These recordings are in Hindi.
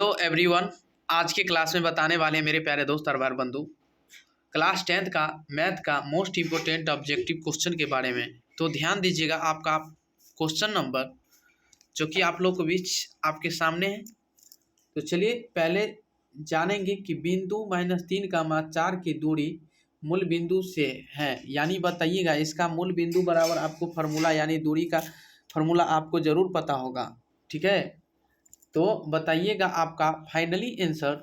Hello everyone. आज के क्लास में बताने वाले हैं मेरे प्यारे दोस्त और भाई बंधु क्लास 10th का मैथ का मोस्ट इम्पोर्टेंट ऑब्जेक्टिव क्वेश्चन के बारे में। तो ध्यान दीजिएगा, आपका क्वेश्चन नंबर जो कि आप लोग के बीच आपके सामने है। तो चलिए पहले जानेंगे कि बिंदु -3, 4 की दूरी मूल बिंदु से है, यानी बताइएगा इसका मूल बिंदु बराबर आपको फार्मूला यानी दूरी का फार्मूला आपको ज़रूर पता होगा। ठीक है, तो बताइएगा आपका फाइनली आंसर।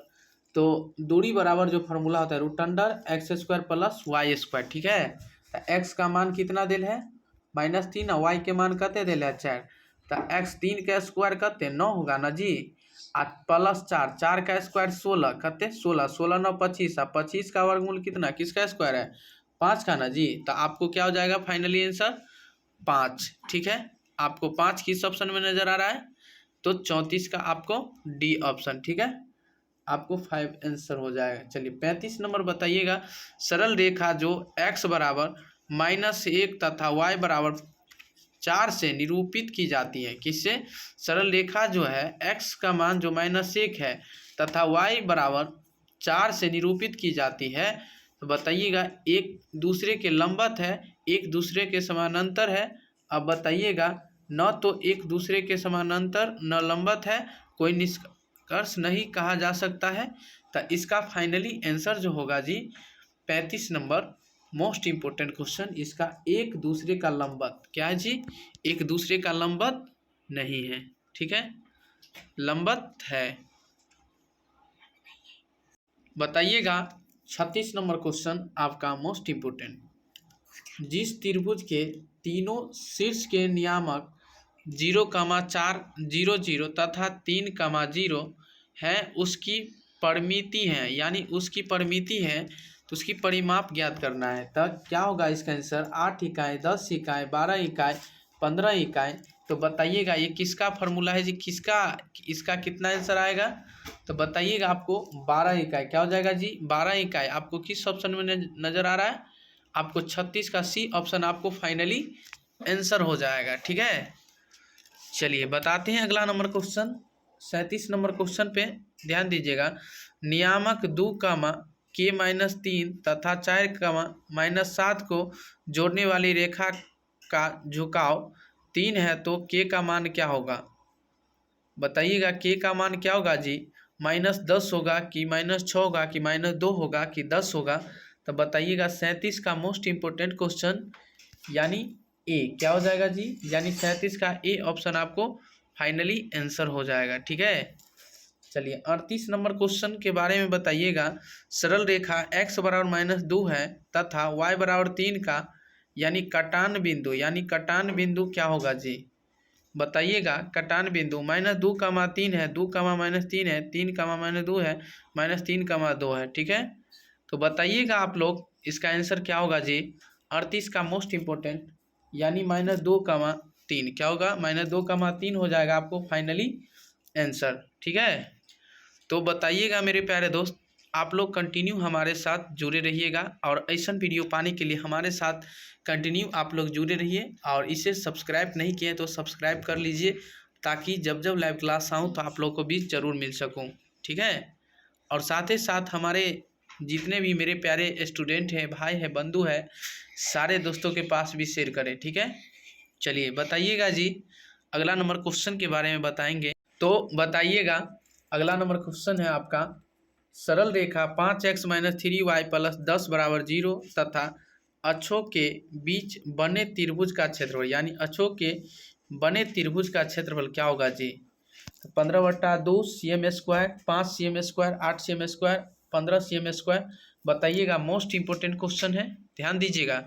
तो दूरी बराबर जो फार्मूला होता है √x² + y²। ठीक है, तो x का मान कितना दिल है -3 और y के मान कते दिल है 4। तो x 3 का स्क्वायर कते 9 होगा ना जी, आ +4 4 का स्क्वायर 16 कते 16 16 9 25 और 25 का वर्गमूल कितना किसका स्क्वायर है 5 का ना जी। तो आपको क्या हो जाएगा फाइनली आंसर 5। ठीक है, आपको 5 किस ऑप्शन में नजर आ रहा है, तो 34 का आपको डी ऑप्शन। ठीक है, आपको 5 आंसर हो जाएगा। चलिए 35 नंबर बताइएगा, सरल रेखा जो x बराबर -1 तथा y बराबर 4 से निरूपित की जाती है। किससे? सरल रेखा जो है x का मान जो -1 है तथा y बराबर 4 से निरूपित की जाती है। तो बताइएगा एक दूसरे के लंबवत है, एक दूसरे के समानांतर है। अब बताइएगा न तो एक दूसरे के समानांतर न लंबवत है, कोई निष्कर्ष नहीं कहा जा सकता है। तो इसका फाइनली आंसर जो होगा जी 35 नंबर मोस्ट इम्पोर्टेंट क्वेश्चन, इसका एक दूसरे का लंबवत क्या है जी, एक दूसरे का लंबवत नहीं है। ठीक है, लंबवत है। बताइएगा 36 नंबर क्वेश्चन आपका मोस्ट इम्पोर्टेंट, जिस त्रिभुज के तीनों शीर्ष के नियामक 0,4 0 0 तथा 3,0 है उसकी परिमिति है, यानी उसकी परिमिति है, तो उसकी परिमाप ज्ञात करना है। तब क्या होगा इसका आंसर 8 इकाई 10 इकाई 12 इकाई 15 इकाई। तो बताइएगा ये किसका फार्मूला है जी, किसका इसका कितना आंसर आएगा, तो बताइएगा आपको 12 इकाई क्या हो जाएगा जी 12 इकाई। आपको किस ऑप्शन में नज़र आ रहा है, आपको 36 का सी ऑप्शन आपको फाइनली आंसर हो जाएगा। ठीक है, चलिए बताते हैं अगला नंबर क्वेश्चन 37 नंबर क्वेश्चन पे ध्यान दीजिएगा। नियामक 2, k-3 तथा 4, -7 को जोड़ने वाली रेखा का झुकाव 3 है, तो k का मान क्या होगा। बताइएगा k का मान क्या होगा जी, -10 होगा कि -6 होगा कि -2 होगा कि 10 होगा। तो बताइएगा 37 का मोस्ट इम्पोर्टेंट क्वेश्चन यानी ए क्या हो जाएगा जी, यानी 37 का ए ऑप्शन आपको फाइनली आंसर हो जाएगा। ठीक है, चलिए 38 नंबर क्वेश्चन के बारे में बताइएगा। सरल रेखा x बराबर -2 है तथा y बराबर 3 का यानी कटान बिंदु, यानी कटान बिंदु क्या होगा जी। बताइएगा कटान बिंदु -2,3 है 2,-3 है 3,-2 है -3,2 है। ठीक है, तो बताइएगा आप लोग इसका आंसर क्या होगा जी 38 का मोस्ट इम्पोर्टेंट यानी -2,3 क्या होगा -2,3 हो जाएगा आपको फाइनली आंसर। ठीक है, तो बताइएगा मेरे प्यारे दोस्त, आप लोग कंटिन्यू हमारे साथ जुड़े रहिएगा और ऐसा वीडियो पाने के लिए हमारे साथ कंटिन्यू आप लोग जुड़े रहिए। और इसे सब्सक्राइब नहीं किए तो सब्सक्राइब कर लीजिए, ताकि जब जब लाइव क्लास आऊँ तो आप लोग को भी ज़रूर मिल सकूँ। ठीक है, और साथ ही साथ हमारे जितने भी मेरे प्यारे स्टूडेंट हैं, भाई हैं, बंधु हैं, सारे दोस्तों के पास भी शेयर करें। ठीक है, चलिए बताइएगा जी अगला नंबर क्वेश्चन के बारे में बताएंगे। तो बताइएगा अगला नंबर क्वेश्चन है आपका, सरल रेखा 5x - 3y + 10 = 0 तथा अक्षों के बीच बने त्रिभुज का क्षेत्रफल, यानी अक्षों के बने त्रिभुज का क्षेत्रफल क्या होगा जी। 15/2 cm², 5 cm², 8 cm², 15 cm²। बताइएगा मोस्ट इम्पोर्टेंट क्वेश्चन है, ध्यान दीजिएगा।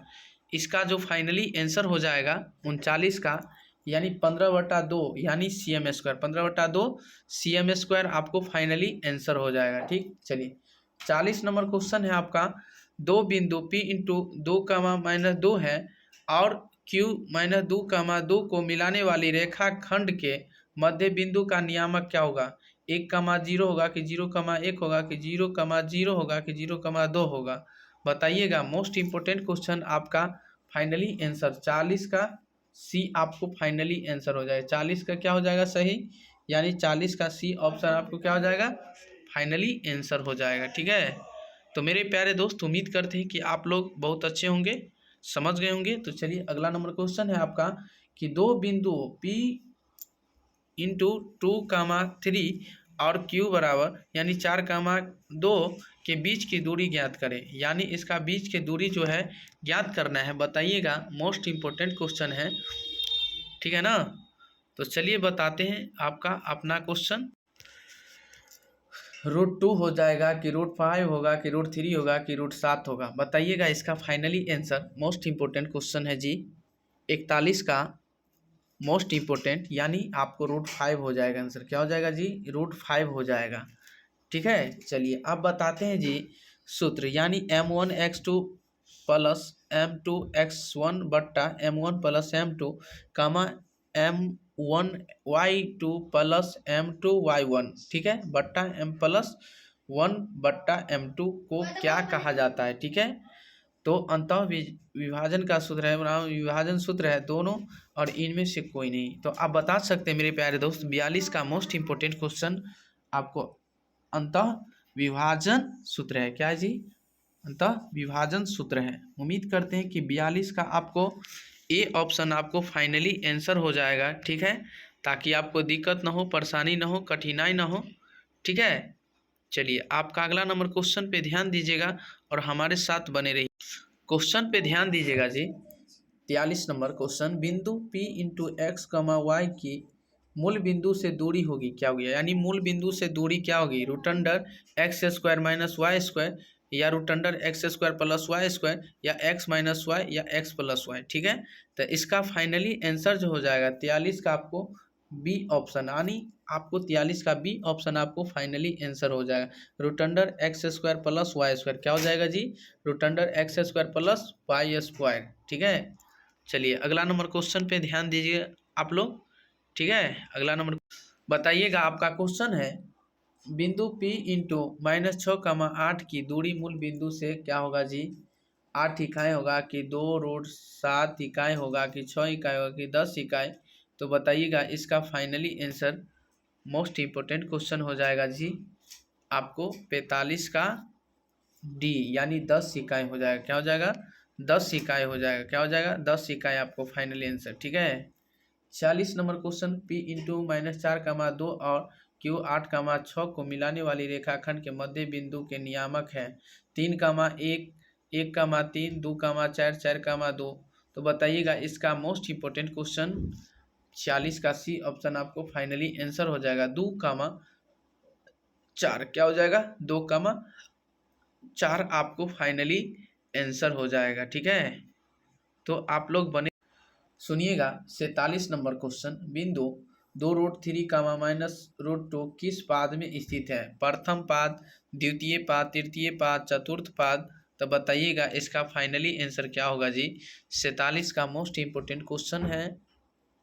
इसका जो फाइनली आंसर हो जाएगा 39 का यानी 15/2 यानी cm², 15/2 cm² आपको फाइनली आंसर हो जाएगा। ठीक, चलिए 40 नंबर क्वेश्चन है आपका, दो बिंदु P × 2, -2 है और Q -2, 2 को मिलाने वाली रेखा खंड के मध्य बिंदु का नियामक क्या होगा। 1,0 होगा कि 0,1 होगा कि 0,0 होगा कि 0,2 होगा। बताइएगा मोस्ट इम्पोर्टेंट क्वेश्चन आपका फाइनली आंसर 40 का सी आपको फाइनली आंसर हो जाएगा। 40 का क्या हो जाएगा सही, यानी 40 का सी ऑप्शन आपको क्या हो जाएगा, फाइनली आंसर हो जाएगा। ठीक है, तो मेरे प्यारे दोस्त उम्मीद करते हैं कि आप लोग बहुत अच्छे होंगे, समझ गए होंगे। तो चलिए अगला नंबर क्वेश्चन है आपका कि दो बिंदु P इंटू 2, 3 और Q बराबर यानी 4, 2 के बीच की दूरी ज्ञात करें। यानी इसका बीच की दूरी जो है ज्ञात करना है, बताइएगा। मोस्ट इम्पोर्टेंट क्वेश्चन है, ठीक है ना। तो चलिए बताते हैं आपका अपना क्वेश्चन। √2 हो जाएगा कि √5 होगा कि √3 होगा कि √7 होगा, बताइएगा इसका finally answer. Most important question है जी, 41 का मोस्ट इम्पोर्टेंट, यानी आपको √5 हो जाएगा आंसर। क्या हो जाएगा जी, √5 हो जाएगा। ठीक है, चलिए अब बताते हैं जी सूत्र, यानी m1x2 प्लस m2x1 बट्टा m1 प्लस m2 कामा m1y2 प्लस m2y1, ठीक है, बट्टा m+1 बट्टा m2 को क्या कहा जाता है। ठीक है, तो अंतः विभाजन का सूत्र है, विभाजन सूत्र है दोनों, और इनमें से कोई नहीं। तो आप बता सकते हैं मेरे प्यारे दोस्त, 42 का मोस्ट इम्पोर्टेंट क्वेश्चन आपको अंतः विभाजन सूत्र है। क्या है जी, अंतः विभाजन सूत्र है। उम्मीद करते हैं कि 42 का आपको ए ऑप्शन आपको फाइनली आंसर हो जाएगा। ठीक है, ताकि आपको दिक्कत ना हो, परेशानी ना हो, कठिनाई ना हो। ठीक है, चलिए आपका अगला नंबर क्वेश्चन पे ध्यान दीजिएगा और हमारे साथ बने रहिए। क्वेश्चन पे ध्यान दीजिएगा जी, 43 नंबर क्वेश्चन, बिंदु P इंटू एक्स कमा वाई की मूल बिंदु से दूरी होगी, क्या होगी, यानी मूल बिंदु से दूरी क्या होगी, √x² माइनस वाई स्क्वायर, या √x² प्लस वाई स्क्वायर, या x माइनस वाई, या x प्लस वाई। ठीक है, तो इसका फाइनली आंसर जो हो जाएगा 43 का आपको बी ऑप्शन, यानी आपको 43 का बी ऑप्शन आपको फाइनली आंसर हो जाएगा। √x² प्लस वाई स्क्वायर क्या हो जाएगा जी, √x² प्लस वाई स्क्वायर। ठीक है, चलिए अगला नंबर क्वेश्चन पे ध्यान दीजिए आप लोग। ठीक है, अगला नंबर बताइएगा, आपका क्वेश्चन है बिंदु P इंटू -6, 8 की दूरी मूल बिंदु से क्या होगा जी, 8 इकाई होगा कि 2√7 इकाई होगा कि 6 इकाई होगा कि 10 इकाई। तो बताइएगा इसका finally answer. Most important question हो जाएगा जी आपको 45 का डी, यानी 10 इकाई हो जाएगा। क्या हो जाएगा, 10 इकाई हो जाएगा। क्या हो जाएगा, 10 इकाई आपको फाइनली आंसर। ठीक है, 46 नंबर क्वेश्चन, P इंटू -4, 2 और Q 8, 6 को मिलाने वाली रेखाखंड के मध्य बिंदु के नियामक है 3, 1, 1, 3, 2, 4, 4, 2। तो बताइएगा इसका मोस्ट इम्पोर्टेंट क्वेश्चन 46 का सी ऑप्शन आपको फाइनली आंसर हो जाएगा। 2, 4 क्या हो जाएगा, 2, 4 आपको फाइनली आंसर हो जाएगा। ठीक है, तो आप लोग बने सुनिएगा। 47 नंबर क्वेश्चन, बिंदु 2√3, -√2 किस पाद में स्थित है, प्रथम पाद, द्वितीय पाद, तृतीय पाद, चतुर्थ पाद। तो बताइएगा इसका फाइनली आंसर क्या होगा जी। 47 का मोस्ट इम्पोर्टेंट क्वेश्चन है,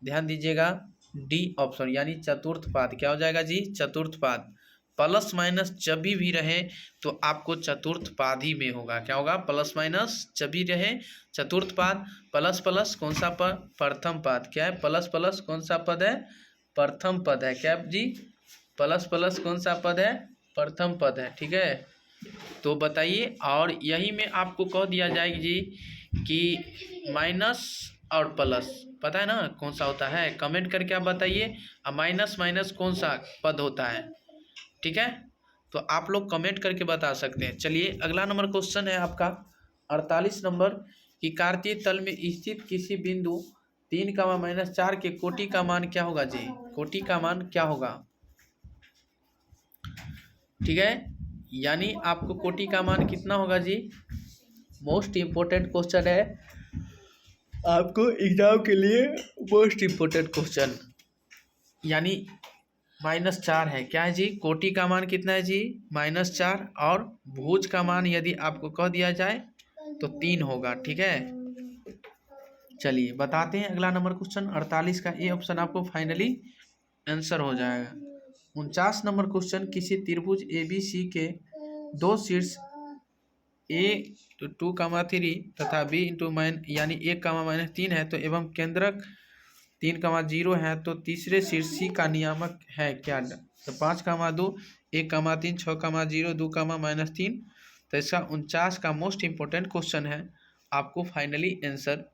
ध्यान दीजिएगा, डी ऑप्शन, यानी चतुर्थ पाद। क्या हो जाएगा जी, चतुर्थ पाद। प्लस माइनस जब भी रहे तो आपको चतुर्थ पाद ही में होगा। क्या होगा, प्लस माइनस जब भी रहे चतुर्थ पाद। प्लस प्लस कौन सा पद, प्रथम पाद। क्या है, प्लस प्लस कौन सा पद है, प्रथम पद है। क्या जी, प्लस प्लस कौन सा पद है, प्रथम पद है। ठीक है, तो बताइए, और यही में आपको कह दिया जाएगा जी कि माइनस और प्लस पता है ना कौन सा होता है, कमेंट करके आप बताइए। अब माइनस माइनस कौन सा पद होता है। ठीक है, तो आप लोग कमेंट करके बता सकते हैं। चलिए अगला नंबर क्वेश्चन है आपका 48 नंबर, कि कार्तीय तल में स्थित किसी बिंदु 3, -4 के कोटि का मान क्या होगा जी, कोटि का मान क्या होगा। ठीक है, यानी आपको कोटि का मान कितना होगा जी। मोस्ट इम्पोर्टेंट क्वेश्चन है आपको एग्जाम के लिए, मोस्ट इम्पोर्टेंट क्वेश्चन, यानी -4 है। क्या है जी, कोटि का मान कितना है जी, -4, और भुज का मान यदि आपको कह दिया जाए तो 3 होगा। ठीक है, चलिए बताते हैं अगला नंबर क्वेश्चन 48 का ए ऑप्शन आपको फाइनली आंसर हो जाएगा। 49 नंबर क्वेश्चन, किसी त्रिभुज ABC के दो शीर्ष A 2, 3 तथा B इंटू यानी 1, -3 है, तो एवं केंद्रक 3,0 है तो तीसरे शीर्ष सी का नियामक है क्या? तो 5,2, 1,3, 6,0, 2,-3। तो इसका 49 का मोस्ट इम्पोर्टेंट क्वेश्चन है, आपको फाइनली आंसर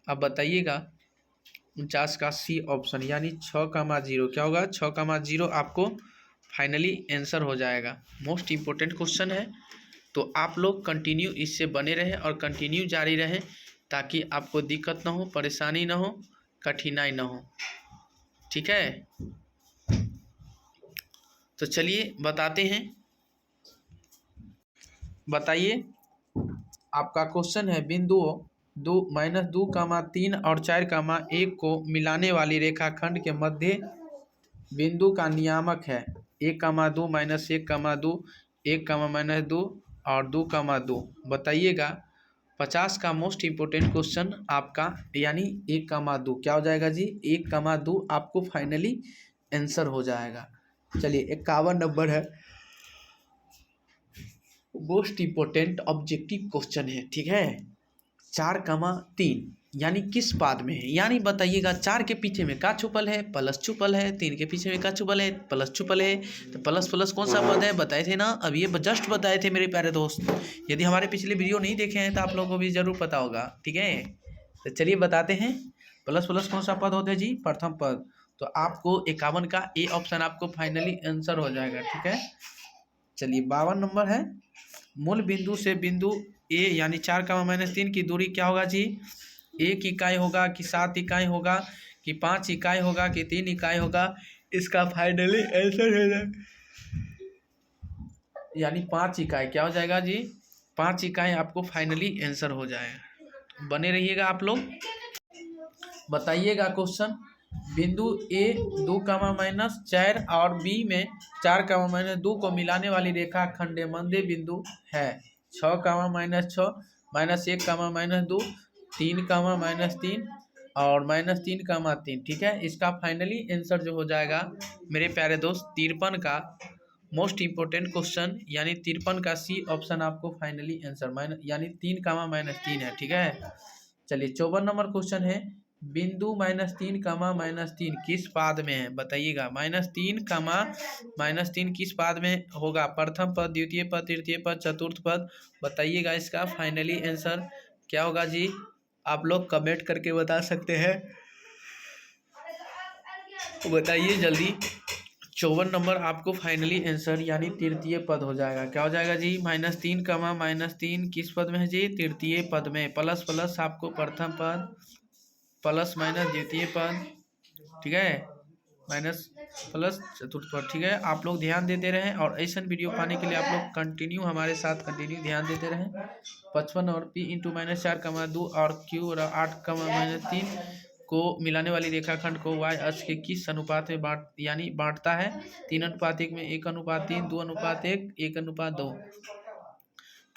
अब बताइएगा। 49 का सी ऑप्शन यानी 6,0 क्या होगा? 6,0 आपको फाइनली आंसर हो जाएगा। मोस्ट इम्पोर्टेंट क्वेश्चन है, तो आप लोग कंटिन्यू इससे बने रहें और कंटिन्यू जारी रहें ताकि आपको दिक्कत ना हो, परेशानी ना हो, कठिनाई ना हो। ठीक है, तो चलिए बताते हैं। बताइए, आपका क्वेश्चन है बिंदुओं 2-2, 3 और 4, 1 को मिलाने वाली रेखाखंड के मध्य बिंदु का नियामक है 1,2, -1,2, 1, और 2,2। बताइएगा। 50 का मोस्ट इम्पोर्टेंट क्वेश्चन आपका यानी 1,2 क्या हो जाएगा जी? 1,2 आपको फाइनली आंसर हो जाएगा। चलिए 51 नंबर है, मोस्ट इम्पोर्टेंट ऑब्जेक्टिव क्वेश्चन है। ठीक है, 4,3 यानी किस पाद में है? यानी बताइएगा 4 के पीछे में का छुपल है? प्लस छुपल है। 3 के पीछे में का छुपल है? प्लस छुपल है। तो प्लस प्लस कौन सा पद है? बताए थे ना, अब ये जस्ट बताए थे मेरे प्यारे दोस्त। यदि हमारे पिछले वीडियो नहीं देखे हैं तो आप लोगों को भी जरूर पता होगा। ठीक है, तो चलिए बताते हैं। प्लस प्लस कौन सा पद होता है जी? प्रथम पद। तो आपको 51 का ए ऑप्शन आपको फाइनली आंसर हो जाएगा। ठीक है, चलिए 52 नंबर है, मूल बिंदु से बिंदु ए यानी 4,-3 की दूरी क्या होगा जी? 1 इकाई होगा कि 7 इकाई होगा कि 5 इकाई होगा कि 3 इकाई होगा? इसका फाइनली आंसर है यानी 5 इकाई क्या हो जाएगा जी? 5 इकाई आपको फाइनली आंसर हो जाएगा। बने रहिएगा आप लोग। बताइएगा क्वेश्चन, बिंदु ए 2,-4 और बी में 4,-2 को मिलाने वाली रेखा खंड मध्य बिंदु है 6,-6, -1, -2, 3, और -3,3। ठीक है, इसका फाइनली आंसर जो हो जाएगा मेरे प्यारे दोस्त 53 का मोस्ट इम्पोर्टेंट क्वेश्चन यानी 53 का सी ऑप्शन आपको फाइनली आंसर यानी 3,-3 है। ठीक है, चलिए 54 नंबर क्वेश्चन है, बिंदु -3, किस पाद में है? बताइएगा। -3, किस पाद में होगा? प्रथम पद, द्वितीय पद, तृतीय पद, चतुर्थ पद? बताइएगा इसका फाइनली आंसर क्या होगा जी? आप लोग कमेंट करके बता सकते हैं, बताइए जल्दी। 54 नंबर आपको फाइनली आंसर यानी तृतीय पद हो जाएगा। क्या हो जाएगा जी? -3, किस पद में है जी? तृतीय पद में। प्लस प्लस आपको प्रथम पद, प्लस माइनस द्वितीय पद। ठीक है, माइनस प्लस चतुर्थ पद। ठीक है, आप लोग ध्यान देते रहें और ऐसा वीडियो पाने के लिए आप लोग कंटिन्यू हमारे साथ कंटिन्यू ध्यान देते रहें। 55 और P × -4,2 और Q और 8,-3 को मिलाने वाली रेखाखंड को y अक्ष के किस अनुपात में बांटता है? 3:1 में, 1:3, 2:1, 1:2।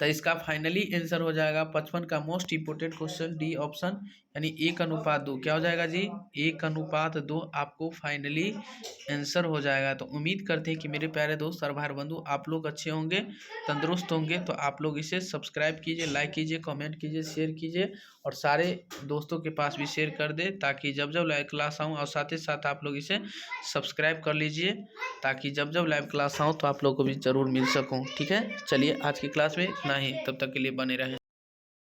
तो इसका फाइनली आंसर हो जाएगा 55 का most important question D option यानी 1:2। क्या हो जाएगा जी? 1:2 आपको फाइनली आंसर हो जाएगा। तो उम्मीद करते हैं कि मेरे प्यारे दोस्त और भाई बंधु आप लोग अच्छे होंगे, तंदुरुस्त होंगे। तो आप लोग इसे सब्सक्राइब कीजिए, लाइक कीजिए, कमेंट कीजिए, शेयर कीजिए और सारे दोस्तों के पास भी शेयर कर दे ताकि जब जब लाइव क्लास आऊँ, और साथ ही साथ आप लोग इसे सब्सक्राइब कर लीजिए ताकि जब जब लाइव क्लास आऊँ तो आप लोग को भी ज़रूर मिल सकूँ। ठीक है, चलिए आज की क्लास में इतना ही, तब तक के लिए बने रहें।